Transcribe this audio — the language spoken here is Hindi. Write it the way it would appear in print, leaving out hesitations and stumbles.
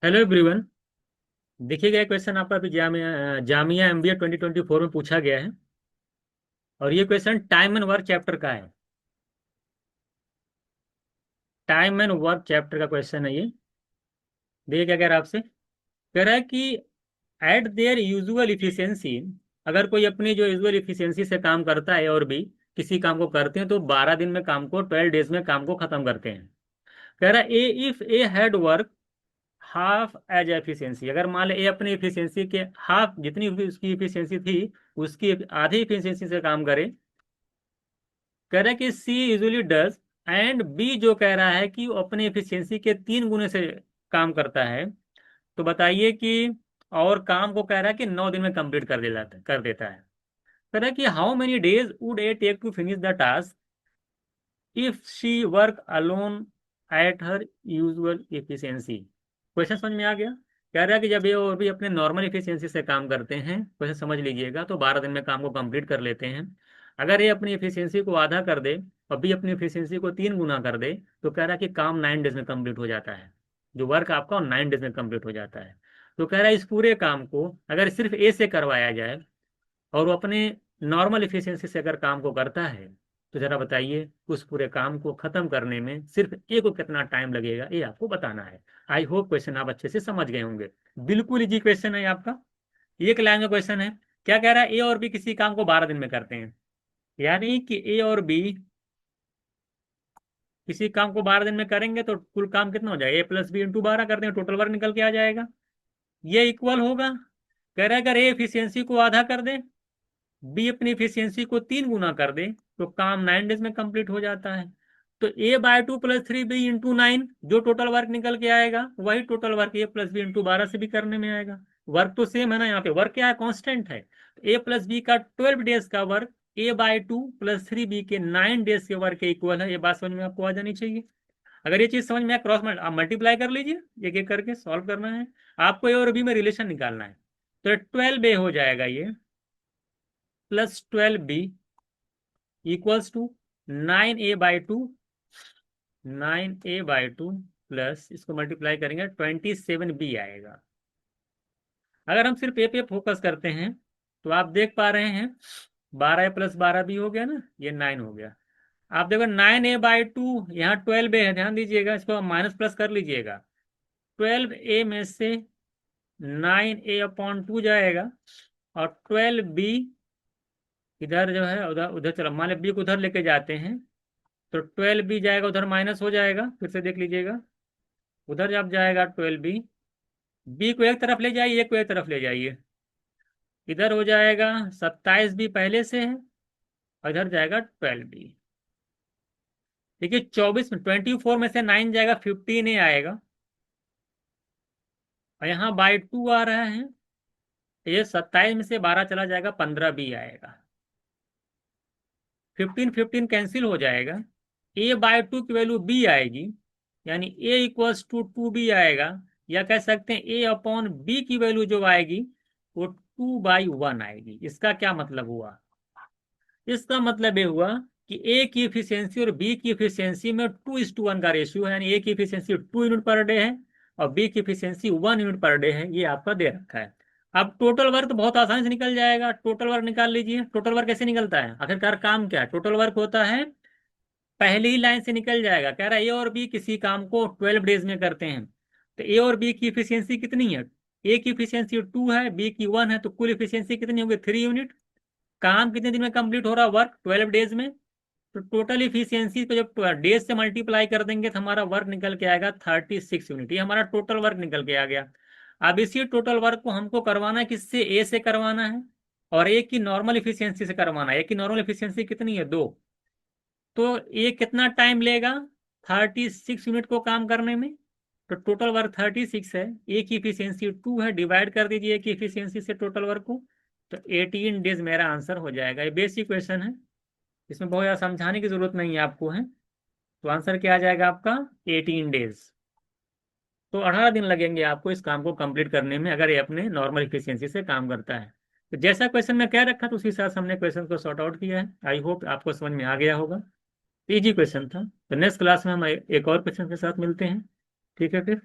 Hello everyone. देखिएगा क्वेश्चन आपका अभी जामिया एमबीए 2024 में पूछा गया है। और ये question time and work chapter का है। टाइम एंड वर्क चैप्टर का क्वेश्चन है ये। देखिए क्या कह रहा है आपसे। कह रहा है कि एट देयर यूजुअल इफिशियंसी, अगर कोई अपनी जो यूजुअल इफिशियंसी से काम करता है और भी किसी काम को करते हैं तो 12 दिन में काम को 12 डेज में काम को खत्म करते हैं। कह रहा है A if A had work half as efficiency, अगर मान ले ए अपनी इफिशियंसी के हाफ, जितनी भी उसकी इफिशियंसी थी उसकी आधी इफिशियंसी से काम करे। कह रहा है कि सी यूजुअली डज, एंड बी जो कह रहा है कि वो अपने इफिशियंसी के 3 गुने से काम करता है। तो बताइए कि और काम को कह रहा है कि 9 दिन में कंप्लीट कर देता है। कह रहा है कि how many days would A take to finish the task if she work alone at her usual efficiency. Question समझ में आ गया। कह रहा है कि जब ये और भी अपने नॉर्मल इफिशियंसी से काम करते हैं, क्वेश्चन समझ लीजिएगा, तो 12 दिन में काम को कंप्लीट कर लेते हैं। अगर ये अपनी इफिशियंसी को आधा कर दे और भी अपनी इफिशियंसी को 3 गुना कर दे तो कह रहा है कि काम 9 डेज में कंप्लीट हो जाता है। जो वर्क आपका 9 डेज में कंप्लीट हो जाता है। तो कह रहा है इस पूरे काम को अगर सिर्फ ए से करवाया जाए और वो अपने नॉर्मल इफिशियंसी से अगर काम को करता है, तो जरा बताइए उस पूरे काम को खत्म करने में सिर्फ ए को कितना टाइम लगेगा, ये आपको बताना है। आई होप क्वेश्चन आप अच्छे से समझ गए होंगे। बिल्कुल इजी क्वेश्चन है आपका। एक लाइन का क्वेश्चन है। क्या कह रहा है, ए और बी किसी काम को 12 दिन में करते हैं। यानी कि ए और बी किसी काम को 12 दिन में करेंगे तो कुल काम कितना हो जाएगा, ए प्लस बी इंटू 12 कर देंगे, टोटल वर्क निकल के आ जाएगा। ये इक्वल होगा। कह रहा है अगर ए एफिशिएंसी को आधा कर दे, बी अपनी इफिशियंसी को 3 गुना कर दे, तो काम 9 डेज में कंप्लीट हो जाता है। तो A/2 प्लस 3B इंटू 9 जो टोटल वर्क निकल के आएगा वही टोटल वर्क ए प्लस बी इंटू 12 से भी करने में आएगा। वर्क तो सेम है ना, यहाँ पे वर्क क्या है, कांस्टेंट है। तो ए प्लस बी का 12 डेज का वर्क A/2 प्लस 3B के 9 डेज के वर्क के इक्वल है। ये बात समझ में आपको आ जानी चाहिए। अगर ये चीज समझ में आए, क्रॉस आप मल्टीप्लाई कर लीजिए, एक एक करके सॉल्व करना है आपको। ए और बी में रिलेशन निकालना है। तो 12A हो जाएगा ये plus 12B equals to 9A/2। 9A/2 plus इसको मल्टीप्लाई करेंगे 27B आएगा। अगर हम सिर्फ ए पे फोकस करते हैं तो आप देख पा रहे हैं 12A प्लस 12B हो गया ना, ये 9 हो गया। आप देखो 9A/2, यहाँ 12A है, ध्यान दीजिएगा, इसको माइनस प्लस कर लीजिएगा। 12A में से 9A/2 जाएगा और 12B इधर जो है उधर उधर, चलो मान ली बी को उधर लेके जाते हैं तो 12B जाएगा उधर, माइनस हो जाएगा, फिर से देख लीजिएगा। उधर जब जाएगा 12B, बी को एक तरफ ले जाइए, ए को एक तरफ ले जाइए। इधर हो जाएगा 27B पहले से है और इधर जाएगा 12B। देखिए 24 में से 9 जाएगा, 15A आएगा। और यहाँ बाई 2 आ रहा है, ये 27 में से 12 चला जाएगा, 15B आएगा। 15 15 कैंसिल हो जाएगा। A/2 की वैल्यू B आएगी, यानी A इक्वल्स टू 2B आएगा। या कह सकते हैं A/B की वैल्यू जो आएगी वो 2/1 आएगी। इसका क्या मतलब हुआ, इसका मतलब ये हुआ कि ए की इफिशियंसी और बी की इफिशियंसी में 2:1 का रेशियो है, यानी ए की इफिशियंसी 2 यूनिट पर डे है और बी की इफिशियंसी 1 यूनिट पर डे है। ये आपका दे रखा है। अब टोटल वर्क तो बहुत आसानी से निकल जाएगा। टोटल वर्क निकाल लीजिए। टोटल वर्क कैसे निकलता है, आखिरकार काम क्या है, टोटल वर्क होता है, पहली ही लाइन से निकल जाएगा। कह रहा है ए और बी किसी काम को 12 डेज में करते हैं, तो ए और बी की इफिशियंसी कितनी है, ए की इफिशियंसी 2 है, बी की 1 है, तो कुल इफिशियंसी कितनी होगी, 3 यूनिट। काम कितने दिन में कंप्लीट हो रहा है, वर्क 12 डेज में। तो टोटल इफिशियंसी को जब डेज से मल्टीप्लाई कर देंगे तो हमारा वर्क निकल के आएगा 36 यूनिट। ये हमारा टोटल वर्क निकल के आ गया। अब इसी टोटल वर्क को हमको करवाना है किससे, ए से करवाना है और ए की नॉर्मल इफिशियंसी से करवाना है। ए की नॉर्मल इफिशियंसी कितनी है, 2। तो ये कितना टाइम लेगा, 36 यूनिट को काम करने में। तो टोटल वर्क 36 है, ए की इफिशियंसी 2 है, डिवाइड कर दीजिए ए की इफिशियंसी से टोटल वर्क को, तो 18 डेज मेरा आंसर हो जाएगा। ये बेसिक क्वेश्चन है, इसमें बहुत ज़्यादा समझाने की जरूरत नहीं है आपको है। तो आंसर क्या आ जाएगा आपका, 18 डेज। तो 18 दिन लगेंगे आपको इस काम को कंप्लीट करने में, अगर ये अपने नॉर्मल इफिशियंसी से काम करता है। तो जैसा क्वेश्चन में कह रखा था उसी हिसाब से हमने क्वेश्चन को सॉर्ट आउट किया है। आई होप आपको समझ में आ गया होगा। इजी क्वेश्चन था। तो नेक्स्ट क्लास में हम एक और क्वेश्चन के साथ मिलते हैं। ठीक है फिर।